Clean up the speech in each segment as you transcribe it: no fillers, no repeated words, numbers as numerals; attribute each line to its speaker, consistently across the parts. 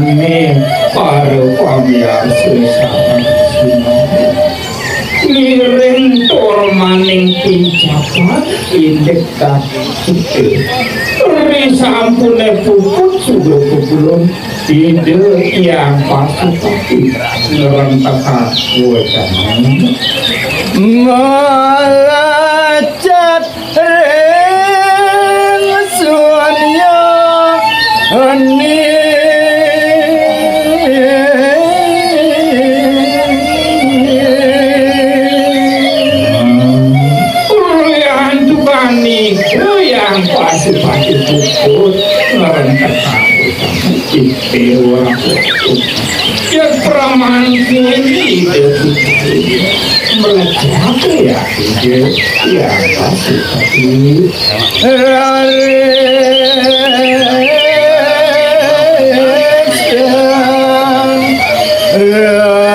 Speaker 1: Ane para pamiarsa sareng miring tur maning pincapan indek kaki sampune puput sudah pupulun ide yang pasti ngerentakkan wajah
Speaker 2: malacat ring surya ani
Speaker 1: yang pasti puput ngerentakkan ide orang yang pramangkin ide meledak ya ide yang pasti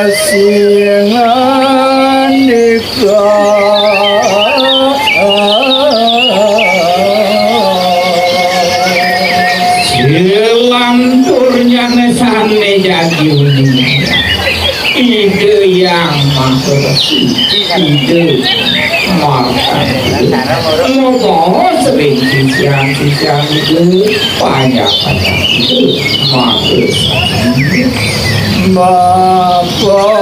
Speaker 2: rasingan
Speaker 1: lanturnya nesane jadi ide yang masuk ide markan mau sering siang itu banyak itu masuk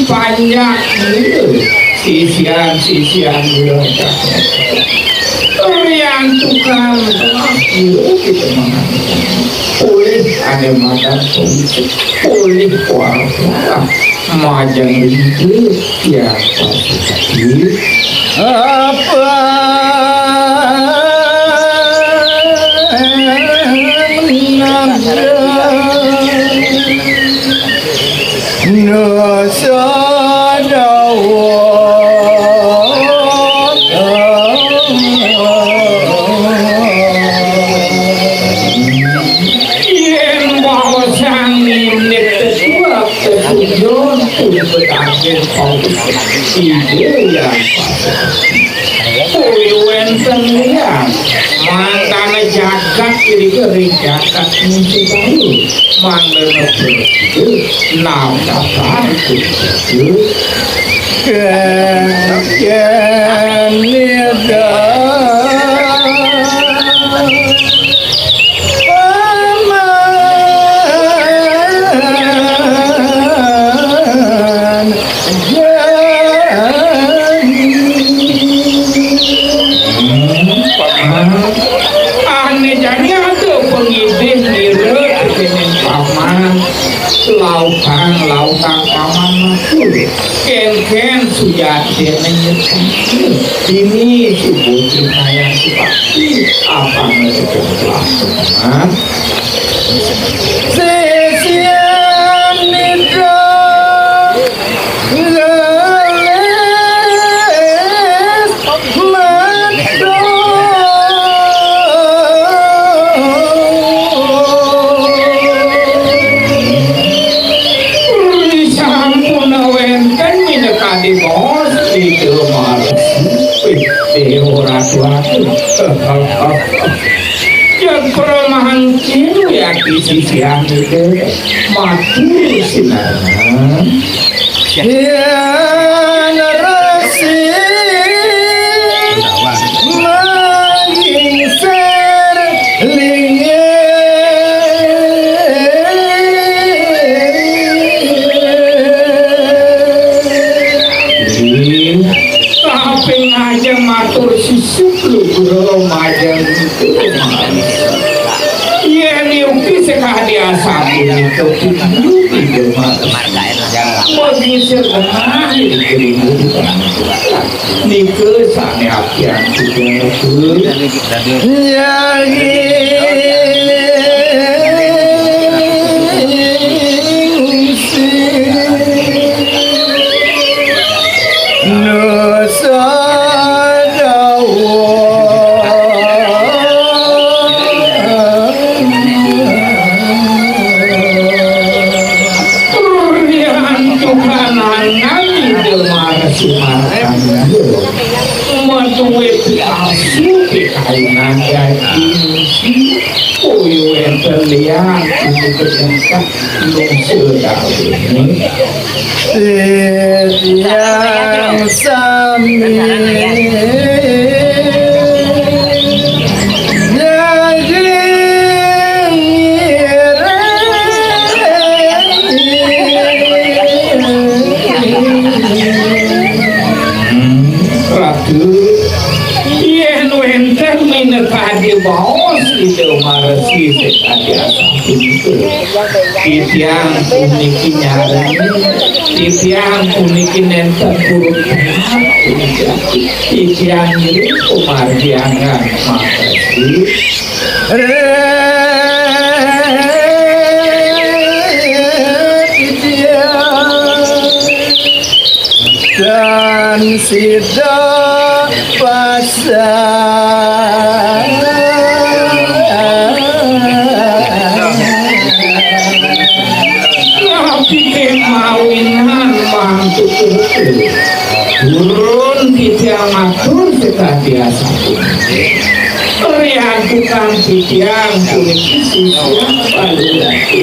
Speaker 1: panjang sisian yang tukang kita boleh ada mata boleh warna majang itu ya pasti apa mangkane jagat kiri jagat muncul tahu mangkane itu nampak itu lautan paman makul ken sudah menyesuaikan ini subuh yang seperti apa menentukan sesian nidra yang peramahan kini ya di sisi itu mati sinarnya ya narasi mengingser lingye tapi aja matur sisuk lu majang itu iya niuki sekali asap itu itu mau diisir kemana niku sane apian juga Nusa Dawa masuk ke kainan jadi uyu yang terlihat itu ketika belum sudah ini
Speaker 2: yang sami
Speaker 1: di bawah itu marasi sekali asal itu tiang unikin nyari tiang unikin enter buruk tiang ini kumar diangan makasih
Speaker 2: dan sidak pasar
Speaker 1: mawinan mantu turun tiang matur sekali biasa riakukan tiang kulit sisian balurati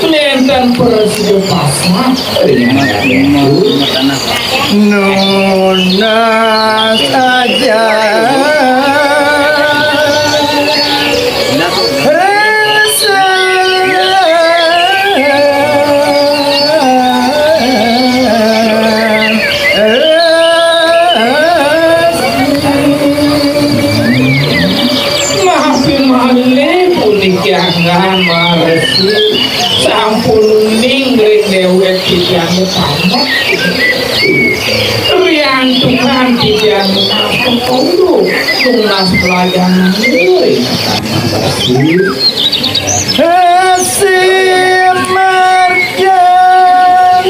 Speaker 1: nenten persidu pasang
Speaker 2: nona saja
Speaker 1: jangan marasi sampun ninggring dewek tiang tamat riang Tuhan tiang apa kau tunas pelajaran ini
Speaker 2: hasil marjan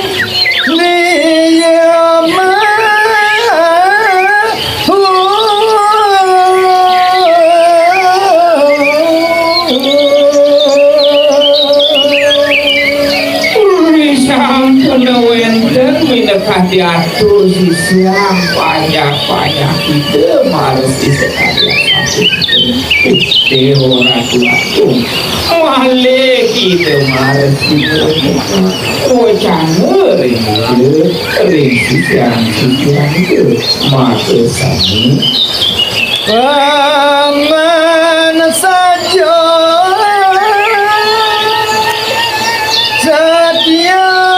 Speaker 2: niyama
Speaker 1: diatur si siang banyak itu harus disekali dewa ratu wale kita harus oh canggih ini si siang itu masuk sini
Speaker 2: paman saja setia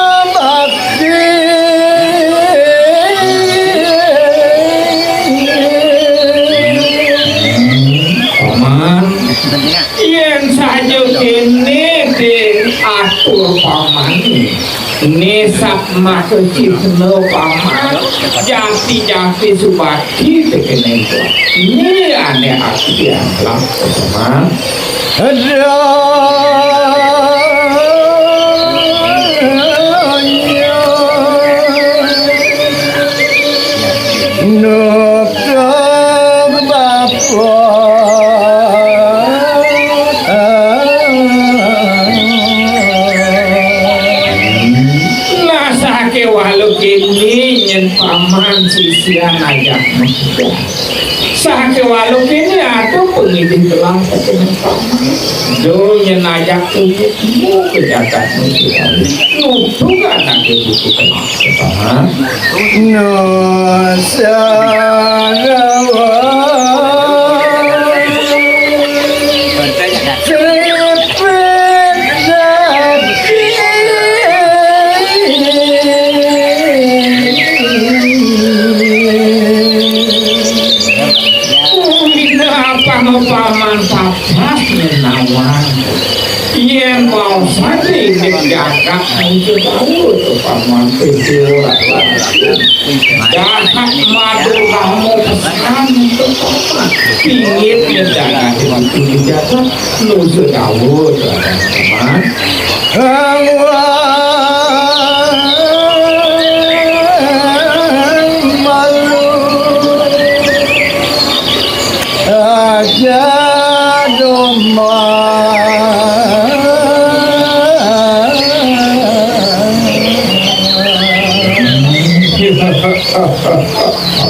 Speaker 1: yang saja kini diatur paman nesap masuk cipno paman jati subaki tekene ini aneh hati yang telah paman paman sisian aja sakit walau kini atau pengidin telah dengan paman do nyenajak untuk mau kejagat nutuh anak itu paman
Speaker 2: no sarawa
Speaker 1: paman papas menawan yang mau sadi menjaga untuk tahu tu paman kecil jahat madu kamu pesan untuk paman pingin menjaga waktu dijaga nusu tahu paman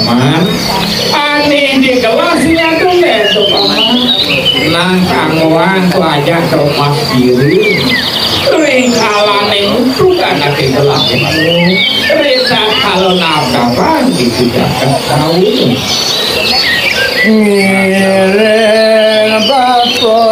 Speaker 1: paman aneh di kelas ini to paman nang kanggoan tu aja to mas diri ring kalane untuk anak kelakemu rita kalau nafkapan itu jangan tahu
Speaker 2: Mireng Bapa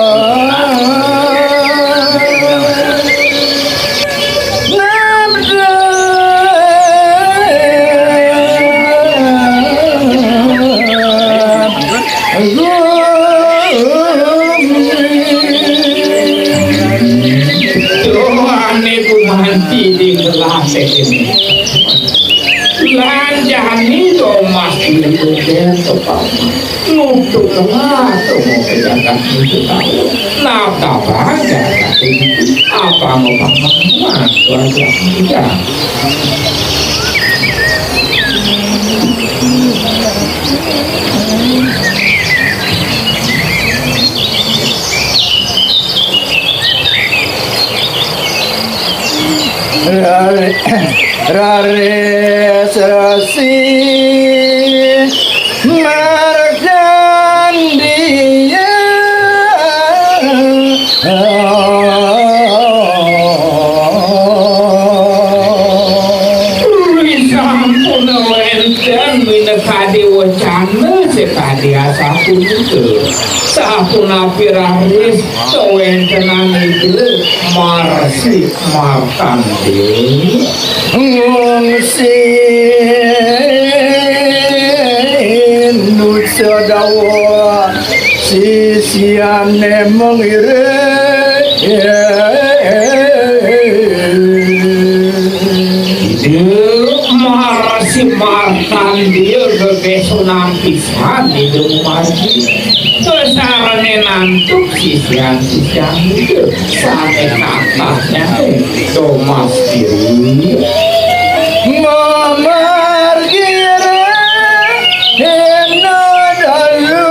Speaker 1: doane ku manti di gelas ini lanjani do mas diri to paman nutuk kelas to mau kejakan itu tahu nafkapan apa mau paman aja tidak
Speaker 2: Rare serasi Margandia
Speaker 1: sampun wenten winekade wacana sekade asaku itu sapuna piraris sawentenan itu marsi martande
Speaker 2: ngungsi nutsadawa sisiane mengire
Speaker 1: marsi martande gegesunan pisan di rumah kesarane nantuk sisian-sisian itu sampai katanya Thomas diri
Speaker 2: Mamargira henadalu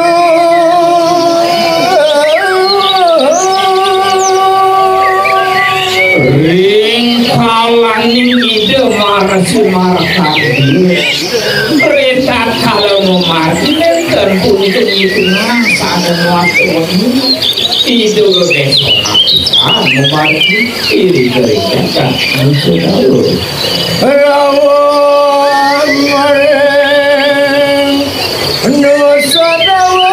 Speaker 1: ring kalaning ide marasi martandi berita kalau mau mati dan untuk itu ada waktu itu besok mau mati iri gereja kan sudah
Speaker 2: rawan mareng nusadawa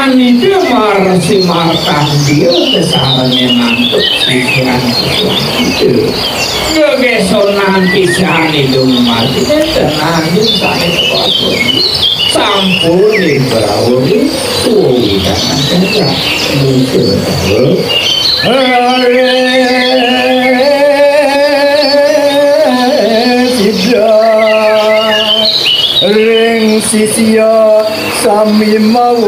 Speaker 1: Tuhan itu marasi martandi kesalahannya nantuk pikiran itu kegesonan pisan itu mati tenangin saya kekuatan sampun di berawali tuwi jangan saja muncul
Speaker 2: ring sisia sami mau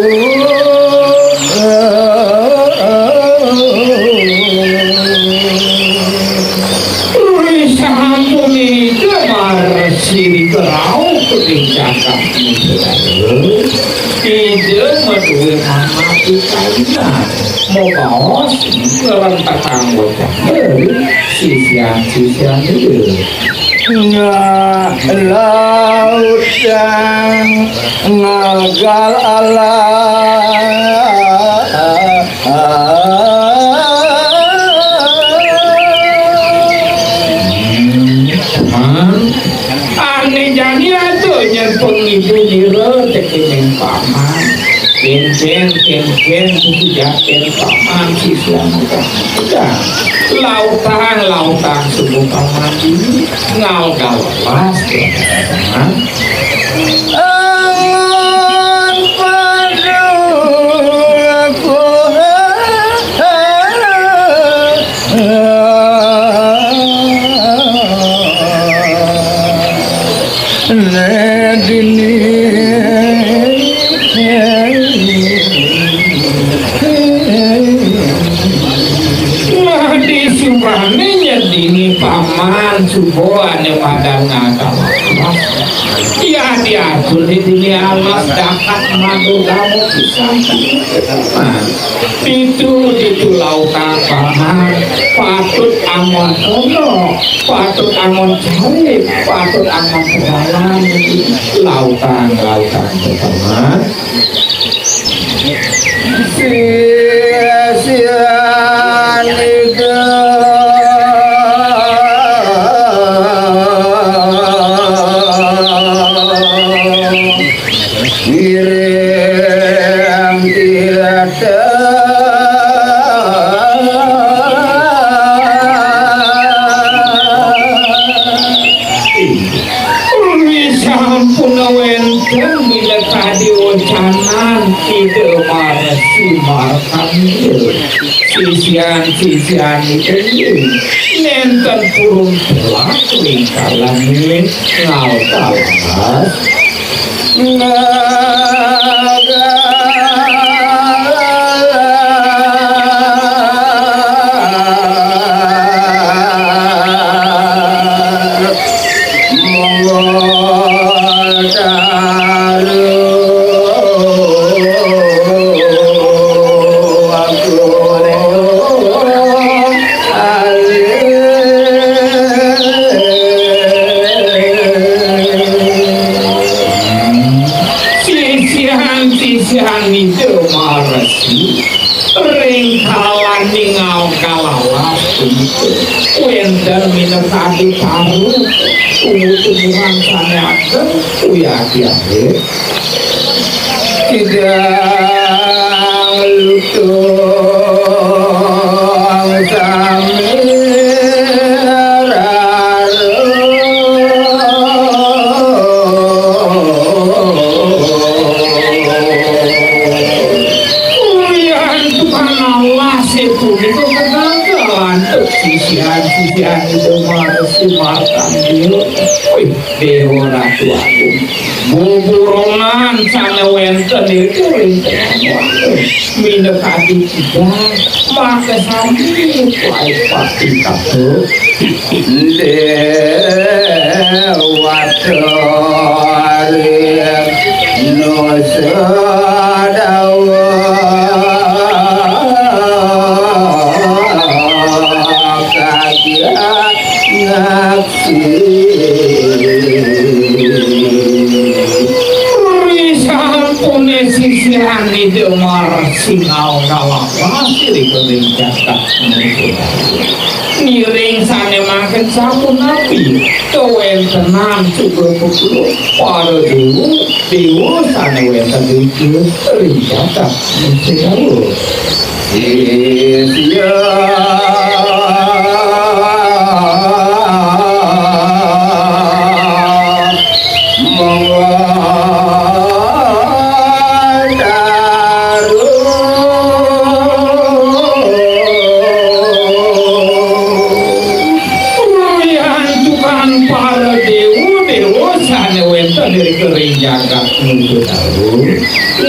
Speaker 1: sampun itu marasi berau kebijakan tidak meduwe mama kita mau bawa serentak anggota sisian-sisian itu
Speaker 2: lautang ngagal
Speaker 1: aneh jadi atuh nyerpung ibu nyiro tekemen paman kenceng sudah paman sisian udah lautan subuh paman ini ngau pas paman
Speaker 2: angon padu aku nedini
Speaker 1: disubane nyedini paman subuhane padang ngagam Ya diatur di dunia alas dapat madu kamu bisa itu lautan bahar patut angon kono patut angon cari patut angon kedalam lautan pertama
Speaker 2: sia-sia ngirim tiada
Speaker 1: sampun wenten bila tadi wacanan ide marasi markan sisian itu nenten turun telak lingkaran ngau-kalas sisihan itu marasi ringkalan ningau kalalas itu wender minum tadi taruh tumbuh-tumbuhan sana ada uya-uya
Speaker 2: tidak lutung
Speaker 1: sisihan itu marasi markan dia dewa ratu aku buburongan sana wenten itu minum hati kita maka sampai kuai pasti kabur
Speaker 2: lewat nusa dawa
Speaker 1: sisihan itu marasi ngau kalawasi di keringkakan ngiring sana makan sapu nabi kewen tenang cukup para dewa sana wenten itu keringkakan mencegalu
Speaker 2: sia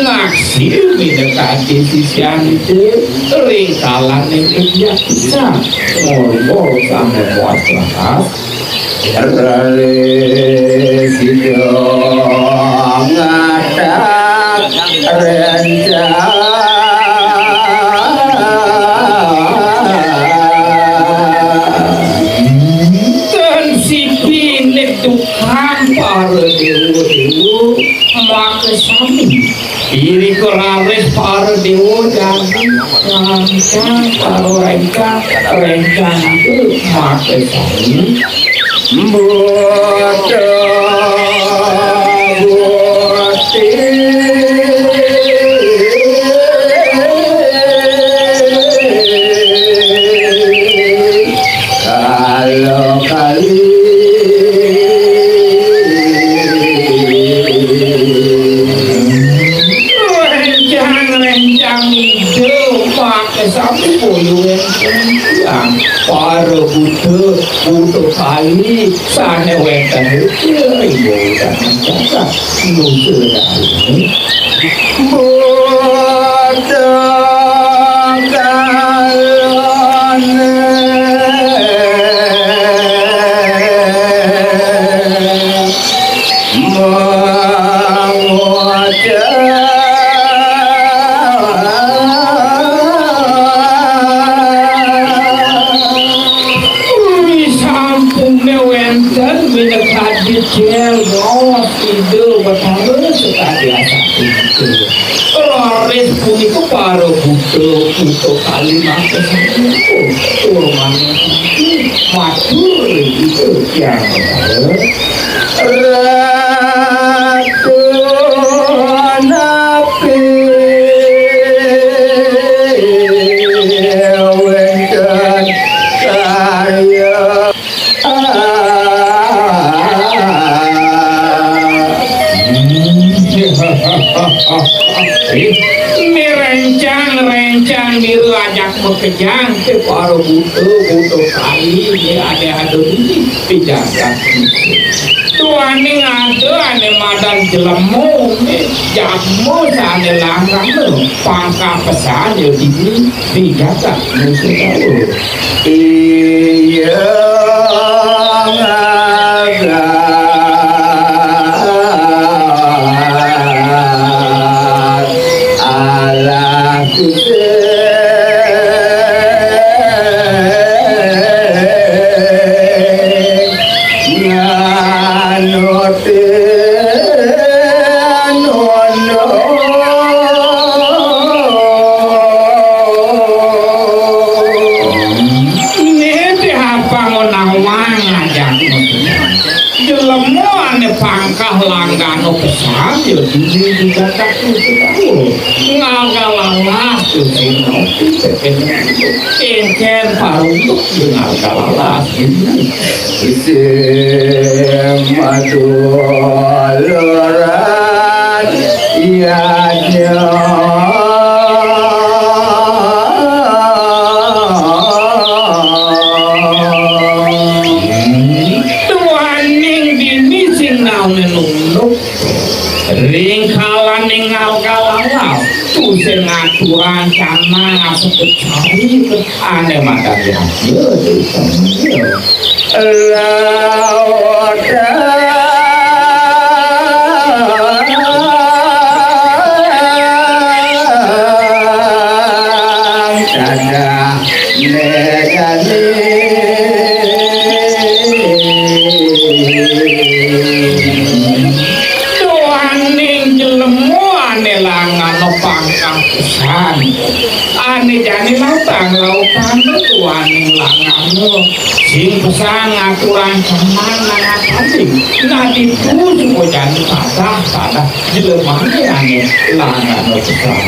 Speaker 1: naksir mendekati sisian itu ringkalan yang biasa ngomong sama muat lekas
Speaker 2: rale sidang ngatak
Speaker 1: dan si pinik Tuhan para dewa maka sami iri keraris para dewa dan rancang para rencang itu maka sami
Speaker 2: kalau kali
Speaker 1: sampai puluhan yang para butuh kali sana wenten itu ibu dan mencatat nusul dari pisan minyak hadis gel ngos ide betara sekali asap itu Laris punika para buddha untuk kalimat itu turmannya matur itu yang Ratu Nabi Wenten Karya rencang biru ajak mekejang ke para butuh kali dia ada ini dijaga tuane ngado ane madan jelemu jamu sane langgam pangka pesan yo dijaga musuh tahu iya langgano pesan yo dikata tahu ngagalah yo ken paruntuk ngagalah isi madularan ianya ringkalan ningal kalah tu sing ngaturan kana sebut cari ane madane ane jane lautan tuane langano sing pesan aturan cuman nangati nadi tuju jane pada jelemane ane langano pesan